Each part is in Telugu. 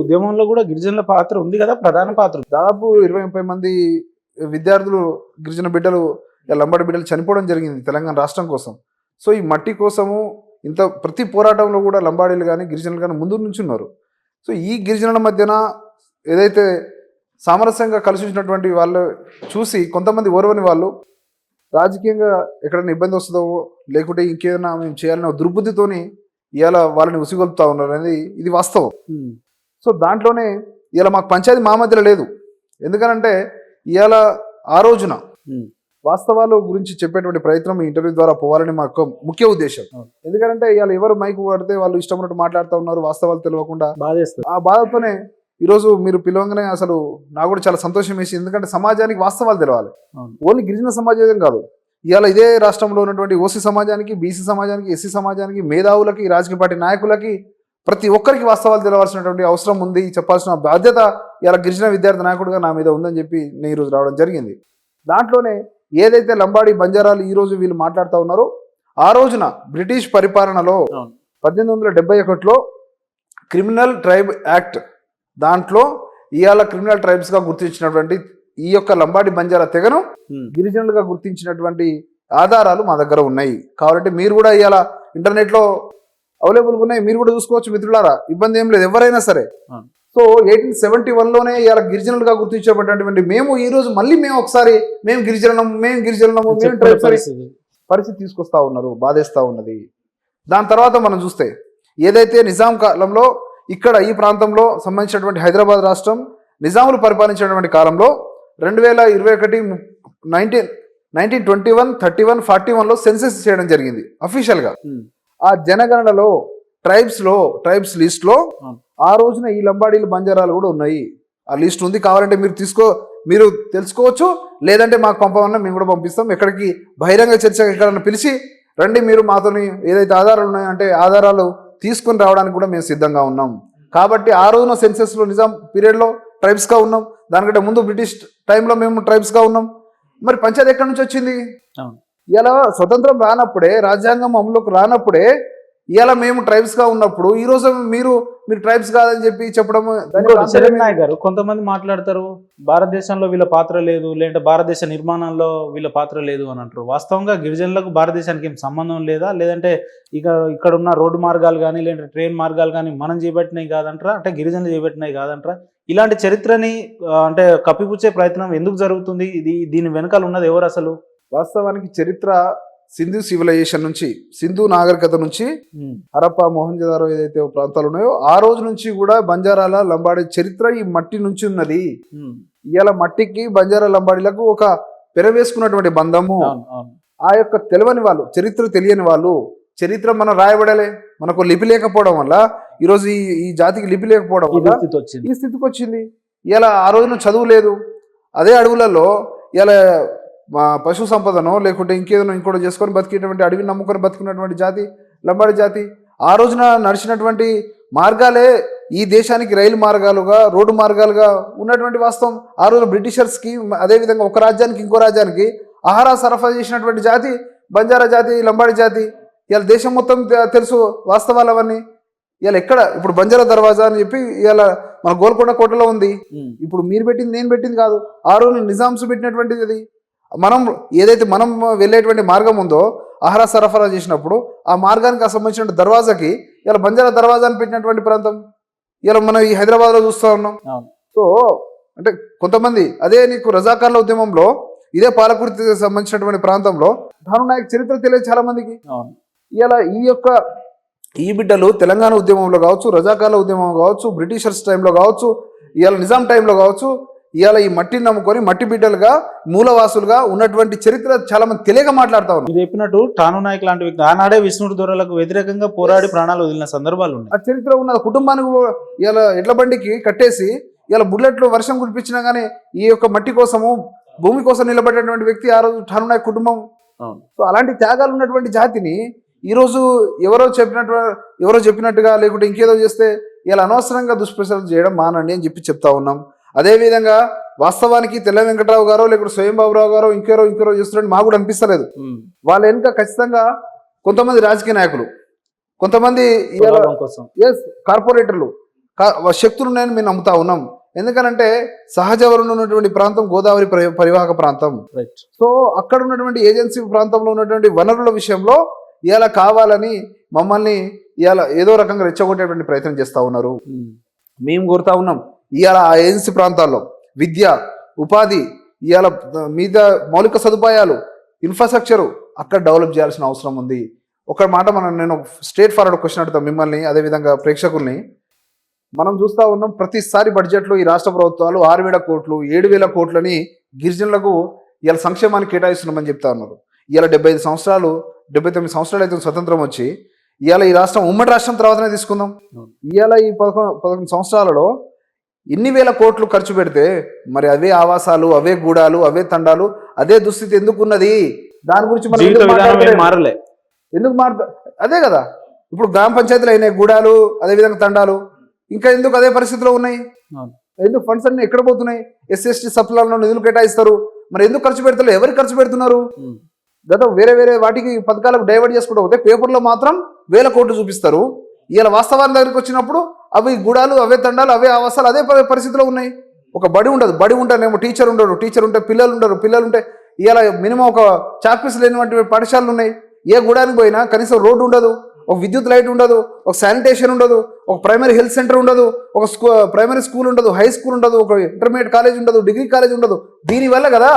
ఉద్యమంలో కూడా గిరిజనుల పాత్ర ఉంది కదా, ప్రధాన పాత్ర. దాదాపు 20-30 మంది విద్యార్థులు, గిరిజన బిడ్డలు, లంబాడి బిడ్డలు చనిపోవడం జరిగింది తెలంగాణ రాష్ట్రం కోసం. సో ఈ మట్టి కోసము ఇంత ప్రతి పోరాటంలో కూడా లంబాడీలు కానీ గిరిజనులు కానీ ముందు నుంచి ఉన్నారు. సో ఈ గిరిజనుల మధ్యన ఏదైతే సామరస్యంగా కలిసి వచ్చినటువంటి వాళ్ళు చూసి కొంతమంది ఓర్వని వాళ్ళు రాజకీయంగా ఎక్కడైనా ఇబ్బంది వస్తుందో లేకుంటే ఇంకేదైనా మేము చేయాలనే దుర్బుద్ధితోని ఇవాళ వాళ్ళని ఉసిగొలుపుతా ఉన్నారు అనేది ఇది వాస్తవం. సో దాంట్లోనే ఇవాళ మాకు పంచాయతీ మా మధ్యలో లేదు. ఎందుకనంటే ఇవాళ ఆ రోజున వాస్తవాల గురించి చెప్పేటువంటి ప్రయత్నం ఈ ఇంటర్వ్యూ ద్వారా పోవాలని మాకు ముఖ్య ఉద్దేశం. ఎందుకంటే ఇవాళ ఎవరు మైకు పడితే వాళ్ళు ఇష్టం ఉన్నట్టు మాట్లాడుతూ ఉన్నారు, వాస్తవాలు తెలియకుండా. ఆ బాధతోనే ఈరోజు మీరు పిలవంగానే అసలు నాకు కూడా చాలా సంతోషం వేసి, ఎందుకంటే సమాజానికి వాస్తవాలు తెలవాలి. ఓన్లీ గిరిజన సమాజం కాదు, ఇవాళ ఇదే రాష్ట్రంలో ఉన్నటువంటి ఓసీ సమాజానికి, బీసీ సమాజానికి, ఎస్సీ సమాజానికి, మేధావులకి, రాజకీయ పార్టీ నాయకులకి, ప్రతి ఒక్కరికి వాస్తవాలు తెలవాల్సినటువంటి అవసరం ఉంది, చెప్పాల్సిన బాధ్యత ఇలా గిరిజన విద్యార్థి నాయకుడిగా నా మీద ఉందని చెప్పి నేను ఈరోజు రావడం జరిగింది. దాంట్లోనే ఏదైతే లంబాడి బంజారాలు ఈరోజు వీళ్ళు మాట్లాడుతూ ఉన్నారో, ఆ రోజున బ్రిటిష్ పరిపాలనలో 1871లో క్రిమినల్ ట్రైబ్ యాక్ట్ దాంట్లో ఇవాళ క్రిమినల్ ట్రైబ్స్గా గుర్తించినటువంటి ఈ యొక్క లంబాడి బంజారా తెగను గిరిజనులుగా గుర్తించినటువంటి ఆధారాలు మా దగ్గర ఉన్నాయి. కాబట్టి మీరు కూడా ఇవాళ ఇంటర్నెట్లో అవైలబుల్గా ఉన్నాయి, మీరు కూడా చూసుకోవచ్చు మిత్రులారా, ఇబ్బంది ఏం లేదు ఎవరైనా సరే. సో 1871లోనే ఇవాళ గిరిజనులుగా గుర్తించబడినటువంటి మేము ఈరోజు మళ్ళీ ఒకసారి మేము గిరిజనము పరిస్థితి తీసుకొస్తా ఉన్నారు, బాధేస్తూ ఉన్నది. దాని తర్వాత మనం చూస్తే ఏదైతే నిజాం కాలంలో ఇక్కడ ఈ ప్రాంతంలో సంబంధించినటువంటి హైదరాబాద్ రాష్ట్రం నిజాములు పరిపాలించినటువంటి కాలంలో 2021 1921, 31, 41లో సెన్సెస్ చేయడం జరిగింది అఫీషియల్గా. ఆ జనగణనలో ట్రైబ్స్ లిస్ట్లో ఆ రోజున ఈ లంబాడీలు బంజారాలు కూడా ఉన్నాయి. ఆ లిస్ట్ ఉంది, కావాలంటే మీరు తెలుసుకోవచ్చు, లేదంటే మాకు పంపమన్నా మేము కూడా పంపిస్తాం. ఎక్కడికి బహిరంగ చర్చ ఎక్కడన్నా పిలిచి రండి, మీరు మాతోని ఏదైతే ఆధారాలు ఉన్నాయో అంటే ఆధారాలు తీసుకొని రావడానికి కూడా మేము సిద్ధంగా ఉన్నాం. కాబట్టి ఆ రోజున సెన్సెస్లో నిజాం పీరియడ్లో ట్రైబ్స్గా ఉన్నాం, దానికంటే ముందు బ్రిటిష్ టైంలో మేము ట్రైబ్స్గా ఉన్నాం. మరి పంచాయతీ ఎక్కడి నుంచి వచ్చింది? ఇలా స్వతంత్రం రానప్పుడే, రాజ్యాంగం అమలులోకి రానప్పుడే ఇలా మేము ట్రైబ్స్గా ఉన్నప్పుడు ఈరోజు మీరు ట్రైబ్స్ కాదని చెప్పి చెప్పడం. శరణ్ నాయక్ గారు కొంతమంది మాట్లాడతారు భారతదేశంలో వీళ్ళ పాత్ర లేదు, లేదంటే భారతదేశ నిర్మాణంలో వీళ్ళ పాత్ర లేదు అని అంటారు. వాస్తవంగా గిరిజనులకు భారతదేశానికి ఏం సంబంధం లేదా, లేదంటే ఇక్కడ ఉన్న రోడ్డు మార్గాలు కానీ లేదంటే ట్రైన్ మార్గాలు కానీ మనం చేపట్టినవి కాదంటారా, అంటే గిరిజనులు చేపట్టినవి కాదంటారా? ఇలాంటి చరిత్రని అంటే కప్పిపుచ్చే ప్రయత్నం ఎందుకు జరుగుతుంది? దీని వెనకాల ఉన్నది ఎవరు అసలు? వాస్తవానికి చరిత్ర సింధు సివిలైజేషన్ నుంచి, సింధు నాగరికత నుంచి హరప్ప, మొహంజదారో ఏదైతే ప్రాంతాలు ఉన్నాయో ఆ రోజు నుంచి కూడా బంజారాల లంబాడి చరిత్ర ఈ మట్టి నుంచి ఉన్నది. ఇవాళ మట్టికి బంజారా లంబాడీలకు ఒక పెరవేసుకున్నటువంటి బంధము. ఆ యొక్క తెలియని వాళ్ళు, చరిత్ర తెలియని వాళ్ళు, చరిత్ర మనం రాయబడలే, మనకు లిపి లేకపోవడం వల్ల ఈరోజు ఈ జాతికి లిపి లేకపోవడం వల్ల ఈ స్థితికి వచ్చింది. ఇలా ఆ రోజున చదువు లేదు, అదే అడవులలో ఇలా పశు సంపదనో లేకుంటే ఇంకోటి చేసుకొని బతికేటువంటి, అడవిని నమ్ముకొని బతుకున్నటువంటి జాతి లంబాడి జాతి. ఆ రోజున నడిచినటువంటి మార్గాలే ఈ దేశానికి రైలు మార్గాలుగా, రోడ్డు మార్గాలుగా ఉన్నటువంటి వాస్తవం. ఆ రోజు బ్రిటిషర్స్కి, అదేవిధంగా ఒక రాజ్యానికి ఇంకో రాజ్యానికి ఆహార సరఫరా చేసినటువంటి జాతి బంజారా జాతి, లంబాడి జాతి. ఇలా దేశం మొత్తం తెలుసు వాస్తవాలు అవన్నీ. ఇలా ఎక్కడ ఇప్పుడు బంజారా దర్వాజా అని చెప్పి ఇలా మన గోల్కొండ కోటలో ఉంది. ఇప్పుడు మీరు పెట్టింది, నేను పెట్టింది కాదు, ఆ రోజు నిజాంస్ పెట్టినటువంటిది. అది మనం ఏదైతే మనం వెళ్ళేటువంటి మార్గం ఉందో ఆహార సరఫరా చేసినప్పుడు ఆ మార్గానికి సంబంధించిన దర్వాజాకి ఇలా బంజారా దర్వాజాని పెట్టినటువంటి ప్రాంతం ఇలా మనం ఈ హైదరాబాద్లో చూస్తూ ఉన్నాం. సో అంటే కొంతమంది అదే నీకు రజాకార్ల ఉద్యమంలో ఇదే పాలకుర్తికి సంబంధించినటువంటి ప్రాంతంలో ధాను నాయక్ చరిత్ర తెలియదు చాలా మందికి. ఇలా ఈ బిడ్డలు తెలంగాణ ఉద్యమంలో కావచ్చు, రజాకార్ల ఉద్యమం కావచ్చు, బ్రిటిషర్స్ టైంలో కావచ్చు, ఇవాళ నిజాం టైంలో కావచ్చు, ఇవాళ ఈ మట్టిని నమ్ముకొని మట్టి బిడ్డలుగా, మూలవాసులుగా ఉన్నటువంటి చరిత్ర చాలా మంది తెలియక మాట్లాడుతూ ఉన్నారు. మీరు చెప్పినట్టు ఠాను నాయక్ లాంటి వ్యక్తి ఆనాడే విష్ణుడు దొరలకు వ్యతిరేకంగా పోరాడి ప్రాణాలు వదిలిన సందర్భాలు ఉన్నాయి. ఆ చరిత్ర ఉన్న కుటుంబానికి ఇలా ఎడ్ల బండికి కట్టేసి ఇలా బుల్లెట్లు వర్షం కురిపించినా కానీ ఈ యొక్క మట్టి కోసము, భూమి కోసం నిలబడేటువంటి వ్యక్తి ఆ రోజు ఠాను నాయక్ కుటుంబం. సో అలాంటి త్యాగాలు ఉన్నటువంటి జాతిని ఈరోజు ఎవరో చెప్పినట్టుగా లేకుంటే ఇంకేదో చేస్తే ఇలా అనవసరంగా దుష్ప్రచారం చేయడం మానండి అని చెప్పి చెప్తా ఉన్నాం. అదేవిధంగా వాస్తవానికి తెల్ల వెంకటరావు గారో లేకుంటే స్వయంబాబురావు గారో ఇంకెవరో చేస్తున్నట్టు మాకు కూడా అనిపిస్తలేదు. వాళ్ళ వెనుక ఖచ్చితంగా కొంతమంది రాజకీయ నాయకులు, కొంతమంది కార్పొరేటర్లు, శక్తులు ఉన్నాయని మేము నమ్ముతా ఉన్నాం. ఎందుకనంటే సహజ వనరులు ఉన్నటువంటి ప్రాంతం గోదావరి పరివాహక ప్రాంతం. రైట్. సో అక్కడ ఉన్నటువంటి ఏజెన్సీ ప్రాంతంలో ఉన్నటువంటి వనరుల విషయంలో ఇలా కావాలని మమ్మల్ని ఇవాళ ఏదో రకంగా రెచ్చగొట్టేటువంటి ప్రయత్నం చేస్తూ ఉన్నారు. మేము కోరుతా ఉన్నాం ఇవాళ ఆ ఏజెన్సీ ప్రాంతాల్లో విద్య, ఉపాధి, ఇవాళ మీద మౌలిక సదుపాయాలు, ఇన్ఫ్రాస్ట్రక్చరు అక్కడ డెవలప్ చేయాల్సిన అవసరం ఉంది. ఒక మాట నేను స్ట్రేట్ ఫార్వర్డ్ క్వశ్చన్ అడుగుతాం మిమ్మల్ని, అదేవిధంగా ప్రేక్షకుల్ని. మనం చూస్తూ ఉన్నాం ప్రతిసారి బడ్జెట్లో ఈ రాష్ట్ర ప్రభుత్వాలు 6,000 కోట్లు 7,000 కోట్లని గిరిజనులకు ఇవాళ సంక్షేమానికి కేటాయిస్తున్నామని చెప్తా ఉన్నారు. ఇవాళ 75 సంవత్సరాలు 79 సంవత్సరాలు అయితే స్వతంత్రం వచ్చి ఇవాళ ఈ రాష్ట్రం ఉమ్మడి రాష్ట్రం తర్వాతనే తీసుకుందాం. ఇవాళ ఈ 11 సంవత్సరాలలో ఇన్ని వేల కోట్లు ఖర్చు పెడితే మరి అవే ఆవాసాలు, అవే గూడాలు, అవే తండాలు, అదే దుస్థితి ఎందుకు ఉన్నది? దాని గురించి మనం ఎందుకు మారుతా? అదే కదా ఇప్పుడు గ్రామ పంచాయతీలు అయినాయి గూడాలు, అదేవిధంగా తండాలు, ఇంకా ఎందుకు అదే పరిస్థితిలో ఉన్నాయి? ఎందుకు ఫండ్స్ అన్ని ఎక్కడ పోతున్నాయి? SC/ST సప్లాల్లో నిధులు కేటాయిస్తారు, మరి ఎందుకు ఖర్చు పెడతారు? ఎవరికి ఖర్చు పెడుతున్నారు? గత వేరే వాటికి పథకాలకు డైవర్ట్ చేసుకుంటూ పోతే పేపర్లో మాత్రం 1,000 కోట్లు చూపిస్తారు. ఇలా వాస్తవాల దగ్గరికి వచ్చినప్పుడు అవి గూడాలు, అవే తండాలు, అవే ఆవాసాలు అదే పరిస్థితిలో ఉన్నాయి. ఒక బడి ఉండదు, బడి ఉంటేనేమో టీచర్ ఉండరు, టీచర్ ఉంటే పిల్లలు ఉండరు, పిల్లలు ఉంటే ఇలా మినిమం ఒక చాక్పీస్ లేనివంటి పాఠశాలలు ఉన్నాయి. ఏ గూడానికి పోయినా కనీసం రోడ్డు ఉండదు, ఒక విద్యుత్ లైట్ ఉండదు, ఒక శానిటేషన్ ఉండదు, ఒక ప్రైమరీ హెల్త్ సెంటర్ ఉండదు, ఒక ప్రైమరీ స్కూల్ ఉండదు, హై స్కూల్ ఉండదు, ఒక ఇంటర్మీడియట్ కాలేజ్ ఉండదు, డిగ్రీ కాలేజ్ ఉండదు. దీనివల్ల కదా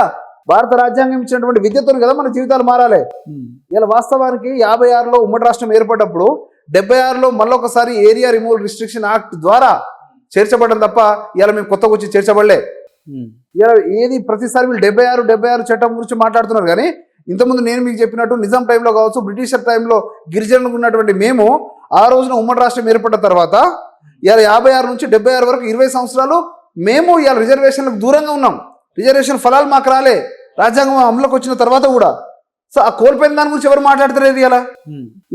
భారత రాజ్యాంగం ఇచ్చినటువంటి విద్యతో కదా మన జీవితాలు మారాలి. ఇలా వాస్తవానికి 56లో ఉమ్మడి రాష్ట్రం ఏర్పడ్డప్పుడు 76లో మళ్ళొకసారి ఏరియా రిమూవల్ రిస్ట్రిక్షన్ యాక్ట్ ద్వారా చేర్చబడడం తప్ప ఇలా మేము కొత్తగా వచ్చి చేర్చబడలే. ఇలా ఏది ప్రతిసారి వీళ్ళు 76 చట్టం గురించి మాట్లాడుతున్నారు. కానీ ఇంతకుముందు నేను మీకు చెప్పినట్టు నిజాం టైంలో కావచ్చు, బ్రిటిషర్ టైంలో గిరిజనులకు ఉన్నటువంటి మేము ఆ రోజున ఉమ్మడి రాష్ట్రం ఏర్పడ్డ తర్వాత ఇలా 56 నుంచి 76 వరకు 20 సంవత్సరాలు మేము ఇలా రిజర్వేషన్లకు దూరంగా ఉన్నాం. రిజర్వేషన్ ఫలాలు మాకు రాలే రాజ్యాంగం అమలుకి వచ్చిన తర్వాత కూడా. సో ఆ కోల్పోయిన దాని గురించి ఎవరు మాట్లాడతలేదు. ఇలా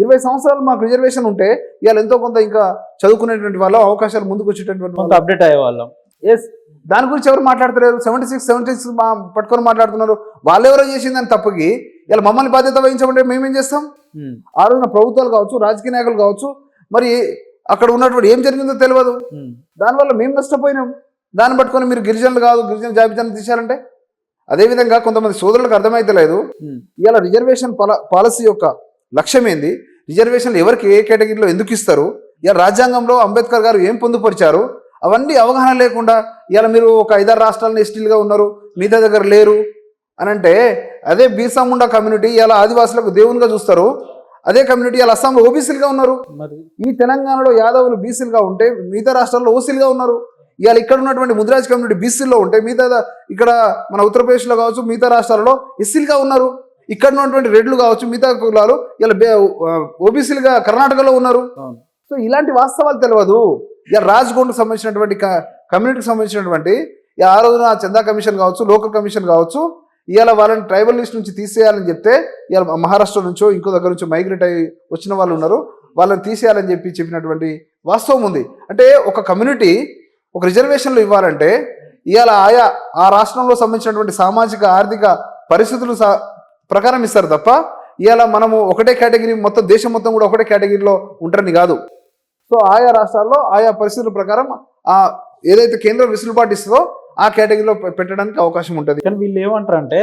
20 సంవత్సరాలు మాకు రిజర్వేషన్ ఉంటే ఇవాళ ఎంతో కొంత ఇంకా చదువుకునేటువంటి వాళ్ళు అవకాశాలు ముందుకు వచ్చేటటువంటి అప్డేట్ అయ్యే వాళ్ళం. దాని గురించి ఎవరు మాట్లాడతలేరు. 76 పట్టుకొని మాట్లాడుతున్నారు. వాళ్ళు ఎవరో చేసిందని తప్పకి ఇలా మమ్మల్ని బాధ్యత వహించమంటే మేమేం చేస్తాం? ఆ రోజున ప్రభుత్వాలు కావచ్చు, రాజకీయ నాయకులు కావచ్చు, మరి అక్కడ ఉన్నటువంటి ఏం జరిగిందో తెలియదు. దానివల్ల మేము నష్టపోయినాం. దాన్ని పట్టుకొని మీరు గిరిజనులు కాదు, గిరిజన జాబితాను తీశారంటే అదేవిధంగా కొంతమంది సోదరులకు అర్థమైతే లేదు. ఇవాళ రిజర్వేషన్ పాలసీ యొక్క లక్ష్యం ఏంది? రిజర్వేషన్లు ఎవరికి ఏ కేటగిరీలో ఎందుకు ఇస్తారు? ఇవాళ రాజ్యాంగంలో అంబేద్కర్ గారు ఏం పొందుపరిచారు? అవన్నీ అవగాహన లేకుండా ఇవాళ మీరు ఒక 5-6 రాష్ట్రాలను ఎస్టీలుగా ఉన్నారు, మిగతా దగ్గర లేరు అని అంటే, అదే బీర్సా ముండా కమ్యూనిటీ ఇలా ఆదివాసులకు దేవునిగా చూస్తారు. అదే కమ్యూనిటీ ఇలా అస్సాంలో ఓబీసీలుగా ఉన్నారు. ఈ తెలంగాణలో యాదవులు బీసీలుగా ఉంటే మిగతా రాష్ట్రాల్లో ఓసీలుగా ఉన్నారు. ఇవాళ ఇక్కడ ఉన్నటువంటి ముదిరాజ్ కమ్యూనిటీ బీసీల్లో ఉంటే మిగతా ఇక్కడ మన ఉత్తరప్రదేశ్లో కావచ్చు, మిగతా రాష్ట్రాలలో ఎస్సీలుగా ఉన్నారు. ఇక్కడ ఉన్నటువంటి రెడ్లు కావచ్చు, మిగతా కులాలు ఇలా ఓబీసీలుగా కర్ణాటకలో ఉన్నారు. సో ఇలాంటి వాస్తవాలు తెలియదు. ఇక రాజ్గోండ్కి సంబంధించినటువంటి కమ్యూనిటీకి సంబంధించినటువంటి ఆ రోజున చందా కమిషన్ కావచ్చు, లోకల్ కమిషన్ కావచ్చు, ఇవాళ వాళ్ళని ట్రైబల్ లిస్ట్ నుంచి తీసేయాలని చెప్తే ఇవాళ మహారాష్ట్ర నుంచో ఇంకో దగ్గర నుంచో మైగ్రేట్ అయ్యి వచ్చిన వాళ్ళు ఉన్నారు, వాళ్ళని తీసేయాలని చెప్పినటువంటి వాస్తవం ఉంది. అంటే ఒక కమ్యూనిటీ ఒక రిజర్వేషన్లు ఇవ్వాలంటే ఇవాళ ఆ రాష్ట్రంలో సంబంధించినటువంటి సామాజిక ఆర్థిక పరిస్థితులు ప్రకారం ఇస్తారు తప్ప ఇవాళ మనము ఒకటే కేటగిరీ మొత్తం దేశం మొత్తం కూడా ఒకటే కేటగిరీలో ఉంటారని కాదు. సో ఆయా రాష్ట్రాల్లో ఆయా పరిస్థితుల ప్రకారం ఏదైతే కేంద్రం వెసులుబాటు ఇస్తుందో ఆ కేటగిరీలో పెట్టడానికి అవకాశం ఉంటుంది. కానీ వీళ్ళు ఏమంటారంటే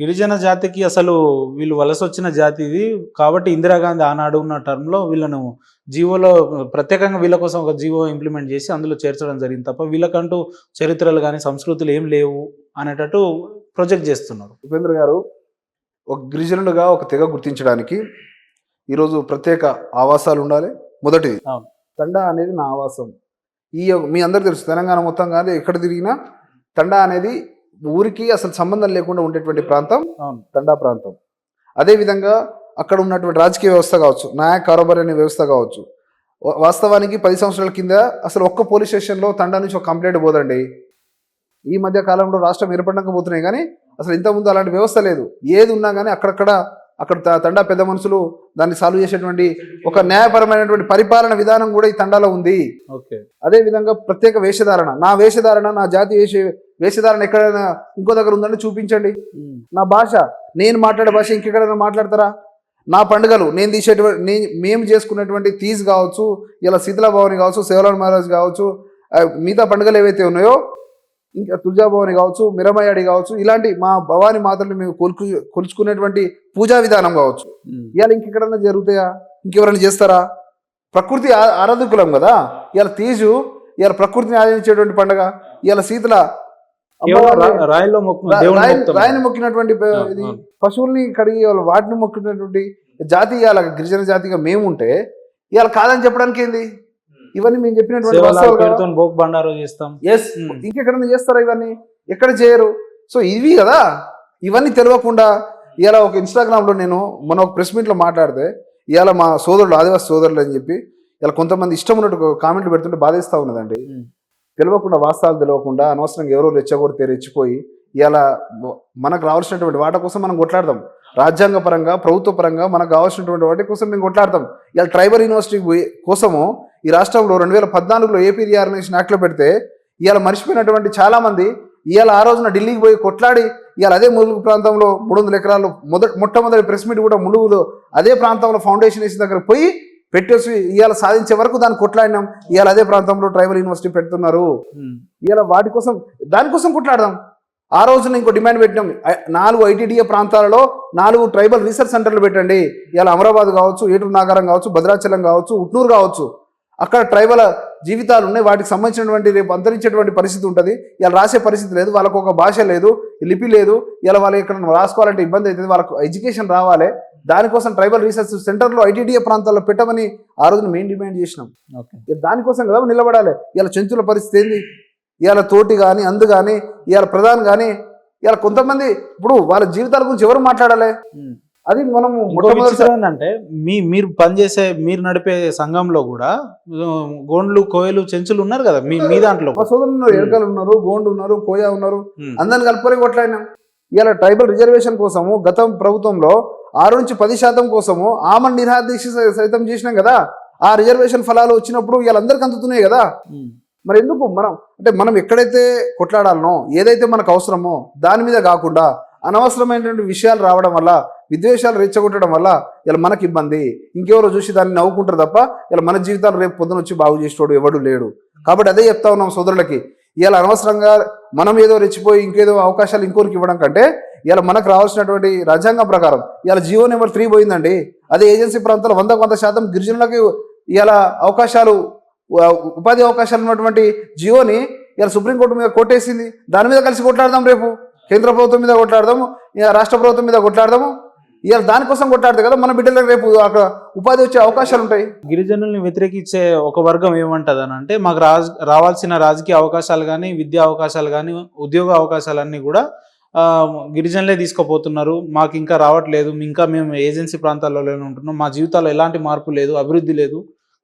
గిరిజన జాతికి అసలు వీళ్ళు వలస వచ్చిన జాతి ఇది కాబట్టి ఇందిరాగాంధీ ఆనాడు ఉన్న టర్మ్లో వీళ్ళను జీవోలో ప్రత్యేకంగా వీళ్ళ కోసం ఒక జీవో ఇంప్లిమెంట్ చేసి అందులో చేర్చడం జరిగింది తప్ప వీళ్ళకంటూ చరిత్రలు కానీ సంస్కృతులు ఏం లేవు అనేటట్టు ప్రొజెక్ట్ చేస్తున్నారు. ఉపేంద్ర గారు, ఒక గిరిజనుడుగా ఒక తెగ గుర్తించడానికి ఈరోజు ప్రత్యేక ఆవాసాలు ఉండాలి. మొదటిది తండా అనేది నా ఆవాసం. మీ అందరికి తెలుసు తెలంగాణ మొత్తం కాదు ఎక్కడ తిరిగినా తండా అనేది ఊరికి అసలు సంబంధం లేకుండా ఉండేటువంటి ప్రాంతం తండా ప్రాంతం. అదేవిధంగా అక్కడ ఉన్నటువంటి రాజకీయ వ్యవస్థ కావచ్చు, నాయక కారోబార్ అనే వ్యవస్థ కావచ్చు. వాస్తవానికి 10 సంవత్సరాల కింద అసలు ఒక్క పోలీస్ స్టేషన్లో తండా నుంచి ఒక కంప్లైంట్ పోదండి. ఈ మధ్య కాలంలో రాష్ట్రం ఏర్పడక పోతున్నాయి కానీ అసలు ఇంతకుముందు అలాంటి వ్యవస్థ లేదు. ఏది ఉన్నా కానీ అక్కడ తండా పెద్ద మనుషులు దాన్ని సాల్వ్ చేసేటువంటి ఒక న్యాయపరమైనటువంటి పరిపాలన విధానం కూడా ఈ తండాలో ఉంది. అదేవిధంగా ప్రత్యేక వేషధారణ, నా వేషధారణ, నా జాతి వేషధారణ ఎక్కడైనా ఇంకో దగ్గర ఉందంటే చూపించండి. నా భాష, నేను మాట్లాడే భాష ఇంకెక్కడైనా మాట్లాడతారా? నా పండుగలు నేను తీసేటువంటి మేము చేసుకున్నటువంటి తీజ్ కావచ్చు, ఇలా శీతల భవని కావచ్చు, సేవలాన్ మహారాజ్ కావచ్చు, మిగతా పండుగలు ఏవైతే ఉన్నాయో, ఇంకా తులజాభవని కావచ్చు, మిరమయాడి కావచ్చు, ఇలాంటి మా భవాని మాతల్ని మేము కొలుచుకునేటువంటి పూజా విధానం కావచ్చు, ఇవాళ ఇంకెక్కడన్నా జరుగుతాయా? ఇంకెవరైనా చేస్తారా? ప్రకృతి ఆరాధకులం కదా. ఇవాళ తీజు ఇవాళ ప్రకృతిని ఆరాధించేటువంటి పండుగ. ఇవాళ శీతల రాయిని మొక్కినటువంటి ఇది, పశువుల్ని కడిగి వాటిని మొక్కినటువంటి జాతి ఇవాళ గిరిజన జాతిగా మేము ఉంటే ఇవాళ కాదని చెప్పడానికి ఏంది? ఇవన్నీ మేము చెప్పినటువంటి ఇంకెక్కడన్నా చేస్తారా? ఇవన్నీ ఎక్కడ చేయరు. సో ఇవి కదా, ఇవన్నీ తెలియకుండా ఇలా ఒక ఇన్స్టాగ్రామ్లో నేను మన ఒక ప్రెస్ మీట్లో మాట్లాడితే ఇవాళ మా సోదరులు ఆదివాసి సోదరులు అని చెప్పి ఇలా కొంతమంది ఇష్టం ఉన్నట్టు కామెంట్లు పెడుతుంటే బాధేస్తూ ఉన్నదండి. తెలియకుండా, వాస్తవాలు తెలియకుండా అనవసరంగా ఎవరో రెచ్చగొడితే రెచ్చిపోయి ఇలా మనకు రావాల్సినటువంటి వాటి కోసం మనం కొట్లాడతాం. రాజ్యాంగ పరంగా, ప్రభుత్వ పరంగా మనకు కావాల్సినటువంటి వాటి కోసం మేము కొట్లాడతాం. ఇలా ట్రైబల్ యూనివర్సిటీ కోసము ఈ రాష్ట్రంలో 2014లో ఏపీ రీఆర్గనైజేషన్ యాక్ట్లో పెడితే ఇవాళ మర్చిపోయినటువంటి చాలామంది ఇవాళ ఆ రోజున ఢిల్లీకి పోయి కొట్లాడి ఇవాళ అదే ములుగు ప్రాంతంలో 300 ఎకరాలు మొట్టమొదటి ప్రెస్ మీట్ కూడా ములుగులో అదే ప్రాంతంలో ఫౌండేషన్ వేసిన దగ్గర పోయి పెట్టేసి ఇవాళ సాధించే వరకు దాన్ని కొట్లాడినాం. ఇవాళ అదే ప్రాంతంలో ట్రైబల్ యూనివర్సిటీ పెడుతున్నారు. ఇవాళ వాటి కోసం దానికోసం కొట్లాడదాం. ఆ రోజున ఇంకో డిమాండ్ పెట్టినాం, 4 ఐటీడీఏ ప్రాంతాలలో 4 ట్రైబల్ రీసెర్చ్ సెంటర్లు పెట్టండి. ఇవాళ అమరాబాద్ కావచ్చు, ఏటూరు నాగారం కావచ్చు, భద్రాచలం కావచ్చు, ఉట్నూరు కావచ్చు, అక్కడ ట్రైబల్ జీవితాలు ఉన్నాయి. వాటికి సంబంధించినటువంటి రేపు అంతరించేటువంటి పరిస్థితి ఉంటుంది. ఇలా రాసే పరిస్థితి లేదు, వాళ్ళకు ఒక భాష లేదు, లిపి లేదు. ఇలా వాళ్ళు ఇక్కడ రాసుకోవాలంటే ఇబ్బంది అవుతుంది. వాళ్ళకు ఎడ్యుకేషన్ రావాలి. దానికోసం ట్రైబల్ రీసెర్చ్ సెంటర్లో ఐటీడీఏ ప్రాంతాల్లో పెట్టమని ఆ రోజున మేము డిమాండ్ చేసినాం. దానికోసం కదా నిలబడాలి. ఇలా చెంచుల పరిస్థితి ఏంది? ఇవాళ తోటి కానీ, అందు కానీ, ఇవాళ ప్రధాని కానీ, ఇవాళ కొంతమంది ఇప్పుడు వాళ్ళ జీవితాల గురించి ఎవరు మాట్లాడాలి? అది మనం ఏంటంటే మీరు పనిచేసే, మీరు నడిపే సంఘంలో కూడా గోండ్లు, కోయలు, చెంచులు ఉన్నారు కదా మీ దాంట్లో. మా సోదరులు ఉన్నారు, ఎరకలు ఉన్నారు, గోండు ఉన్నారు, కోయ ఉన్నారు, అందరిని కలుపుకొని కొట్లాడినాం. ఇలా ట్రైబల్ రిజర్వేషన్ కోసము గత ప్రభుత్వంలో 6 నుంచి 10% కోసము ఆమరణ నిరాహార దీక్ష సైతం చేసినాం కదా. ఆ రిజర్వేషన్ ఫలాలు వచ్చినప్పుడు వీళ్ళందరికీ అందుతున్నాయి కదా. మరి ఎందుకు మనం ఎక్కడైతే కొట్లాడాలనో, ఏదైతే మనకు అవసరమో దాని మీద కాకుండా అనవసరమైనటువంటి విషయాలు రావడం వల్ల, విద్వేషాలు రెచ్చగొట్టడం వల్ల ఇలా మనకి ఇబ్బంది. ఇంకెవరో చూసి దాన్ని నవ్వుకుంటారు తప్ప ఇలా మన జీవితాలు రేపు పొద్దున వచ్చి బాగు చేసేవాడు ఎవడు లేడు. కాబట్టి అదే చెప్తా ఉన్నాం సోదరులకి, ఇలా అనవసరంగా మనం ఏదో రెచ్చిపోయి ఇంకేదో అవకాశాలు ఇంకోరికి ఇవ్వడం కంటే ఇలా మనకు రావాల్సినటువంటి రాజ్యాంగం ప్రకారం ఇలా జీవో నెంబర్ 3 పోయిందండి. అదే ఏజెన్సీ ప్రాంతాల్లో 100% గిరిజనులకి ఇలా అవకాశాలు, ఉపాధి అవకాశాలు ఉన్నటువంటి జియోని ఇలా సుప్రీంకోర్టు మీద కొట్టేసింది. దాని మీద కలిసి కొట్లాడదాం. రేపు కేంద్ర ప్రభుత్వం మీద కొట్లాడదాము, రాష్ట్ర ప్రభుత్వం మీద కొట్లాడదాము. ఇవాళ దానికోసం కొట్లాడితే కదా మన బిడ్డలకు రేపు అక్కడ ఉపాధి వచ్చే అవకాశాలు ఉంటాయి. గిరిజనుల్ని వ్యతిరేకించే ఒక వర్గం ఏమంటది అని అంటే, మాకు రావాల్సిన రాజకీయ అవకాశాలు కానీ, విద్యా అవకాశాలు కానీ, ఉద్యోగ అవకాశాలన్నీ కూడా గిరిజనులే తీసుకుపోతున్నారు, మాకు ఇంకా రావట్లేదు, ఇంకా మేము ఏజెన్సీ ప్రాంతాల్లోనే ఉంటున్నాం, మా జీవితాల్లో ఎలాంటి మార్పు లేదు, అభివృద్ధి లేదు,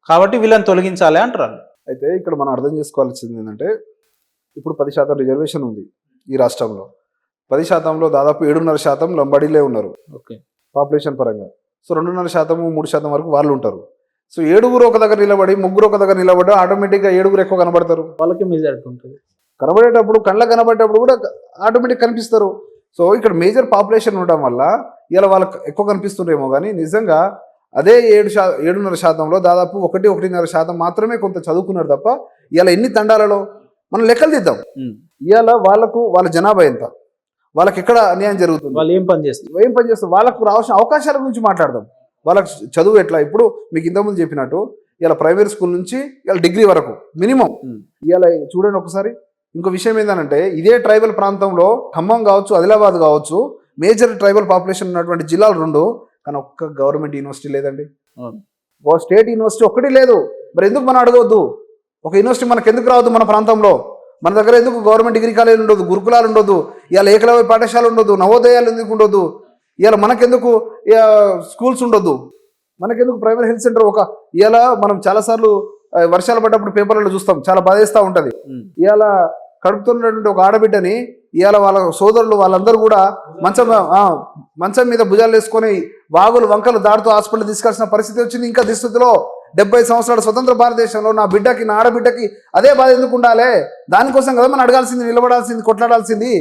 కాబట్టి వీళ్ళని తొలగించాలి అంటారు. అయితే ఇక్కడ మనం అర్థం చేసుకోవాల్సింది ఏంటంటే, ఇప్పుడు 10% రిజర్వేషన్ ఉంది ఈ రాష్ట్రంలో. 10%లో దాదాపు 7.5% లంబాడీలే ఉన్నారు పాపులేషన్ పరంగా. సో 2.5%, 3% వరకు వాళ్ళు ఉంటారు. సో 7 ఒక దగ్గర నిలబడి, 3 ఒక దగ్గర నిలబడి ఆటోమేటిక్గా 7 ఎక్కువ కనబడతారు. వాళ్ళకి మెజారిటీ ఉంటుంది. కనబడేటప్పుడు, కళ్ళకు కనబడేటప్పుడు కూడా ఆటోమేటిక్ కనిపిస్తారు. సో ఇక్కడ మేజర్ పాపులేషన్ ఉండడం వల్ల ఇలా వాళ్ళకి ఎక్కువ కనిపిస్తుండేమో, కానీ నిజంగా అదే 7.5%లో దాదాపు 1-1.5% మాత్రమే కొంత చదువుకున్నారు తప్ప ఇలా ఎన్ని తండాలలో మనం లెక్కలు తీద్దాం. ఇవాళ వాళ్ళ జనాభా ఎంత, వాళ్ళకి ఎక్కడ అన్యాయం జరుగుతుంది, వాళ్ళు ఏం పని చేస్తారు, వాళ్ళకు రావాల్సిన అవకాశాల గురించి మాట్లాడదాం. వాళ్ళకి చదువు ఎట్లా, ఇప్పుడు మీకు ఇంతకుముందు చెప్పినట్టు ఇలా ప్రైమరీ స్కూల్ నుంచి ఇలా డిగ్రీ వరకు మినిమం. ఇలా చూడండి ఒకసారి. ఇంకో విషయం ఏంటంటే, ఇదే ట్రైబల్ ప్రాంతంలో ఖమ్మం కావచ్చు, ఆదిలాబాద్ కావచ్చు, మేజర్ ట్రైబల్ పాపులేషన్ ఉన్నటువంటి జిల్లాలు 2, కానీ ఒక్క గవర్నమెంట్ యూనివర్సిటీ లేదండి. స్టేట్ యూనివర్సిటీ ఒక్కటి లేదు. మరి ఎందుకు మనం అడగవద్దు? ఒక యూనివర్సిటీ మనకు ఎందుకు రావద్దు? మన ప్రాంతంలో మన దగ్గర ఎందుకు గవర్నమెంట్ డిగ్రీ కాలేజీలు ఉండదు, గురుకులాలు ఉండదు, ఇవాళ ఏకలవ్య పాఠశాల ఉండదు, నవోదయాలు ఎందుకు ఉండదు, ఇవాళ మనకెందుకు స్కూల్స్ ఉండొద్దు, మనకెందుకు ప్రైమరీ హెల్త్ సెంటర్? ఇవాళ మనం చాలాసార్లు వర్షాలు పడ్డప్పుడు పేపర్లలో చూస్తాం, చాలా బాధేస్తూ ఉంటుంది. ఇవాళ కడుపుతున్నటువంటి ఒక ఆడబిడ్డని ఇవాళ వాళ్ళ సోదరులు వాళ్ళందరూ కూడా మంచం మీద భుజాలు వేసుకొని వాగులు వంకలు దాటుతూ హాస్పిటల్ తీసుకెళ్లాల్సిన పరిస్థితి వచ్చింది. ఇంకా దుస్థితిలో 70 సంవత్సరాల స్వతంత్ర భారతదేశంలో నా ఆడబిడ్డకి అదే బాధ ఎందుకు ఉండాలి? దానికోసం కదా మనం అడగాల్సింది, నిలబడాల్సింది, కొట్లాడాల్సింది.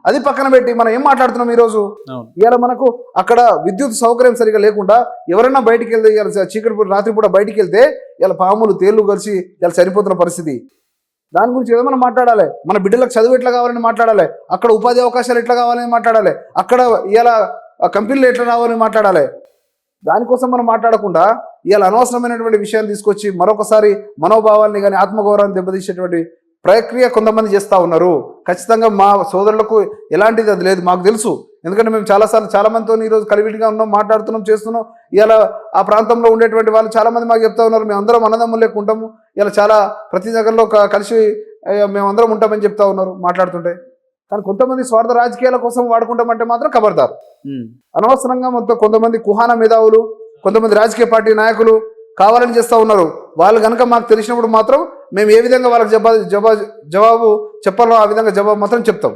అది పక్కన పెట్టి మనం ఏం మాట్లాడుతున్నాం ఈరోజు? అవును. ఇవాళ మనకు అక్కడ విద్యుత్ సౌకర్యం సరిగా లేకుండా ఎవరైనా బయటికి వెళ్తే ఇవాళ చీకటి రాత్రిపూట బయటికి వెళ్తే ఇలా పాములు తేళ్లు కలిసి ఇలా చనిపోతున్న పరిస్థితి. దాని గురించి ఏదో మనం మాట్లాడాలి. మన బిడ్డలకు చదువు ఎట్లా కావాలని మాట్లాడాలి, అక్కడ ఉపాధి అవకాశాలు ఎట్లా కావాలని మాట్లాడాలి, అక్కడ ఇలా కంపెనీలు ఎట్లా రావాలని మాట్లాడాలి. దానికోసం మనం మాట్లాడకుండా ఇవాళ అనవసరమైనటువంటి విషయాలు తీసుకొచ్చి మరొకసారి మనోభావాల్ని కానీ ఆత్మగౌరవాన్ని దెబ్బతీసేటువంటి ప్రక్రియ కొంతమంది చేస్తూ ఉన్నారు. ఖచ్చితంగా మా సోదరులకు ఎలాంటిది అది లేదు, మాకు తెలుసు. ఎందుకంటే మేము చాలాసార్లు చాలా మందితో ఈరోజు కలివిడిగా ఉన్నాం, మాట్లాడుతున్నాం, చేస్తున్నాం. ఇలా ఆ ప్రాంతంలో ఉండేటువంటి వాళ్ళు చాలామంది మాకు చెప్తా ఉన్నారు, మేము అందరం అన్నదమ్ములు లెక్క ఉంటాము, ఇలా చాలా ప్రతి దగ్గరలో కలిసి మేమందరం ఉంటామని చెప్తా ఉన్నారు మాట్లాడుతుంటే. కానీ కొంతమంది స్వార్థ రాజకీయాల కోసం వాడుకుంటామంటే మాత్రం ఖబర్దారు. అనవసరంగా మొత్తం కొంతమంది కుహాన మేధావులు, కొంతమంది రాజకీయ పార్టీ నాయకులు కావాలని చేస్తూ ఉన్నారు. వాళ్ళు కనుక మాకు తెలిసినప్పుడు మాత్రం మేము ఏ విధంగా వాళ్ళకి జవాబు చెప్పాలో ఆ విధంగా జవాబు మాత్రం చెప్తాం.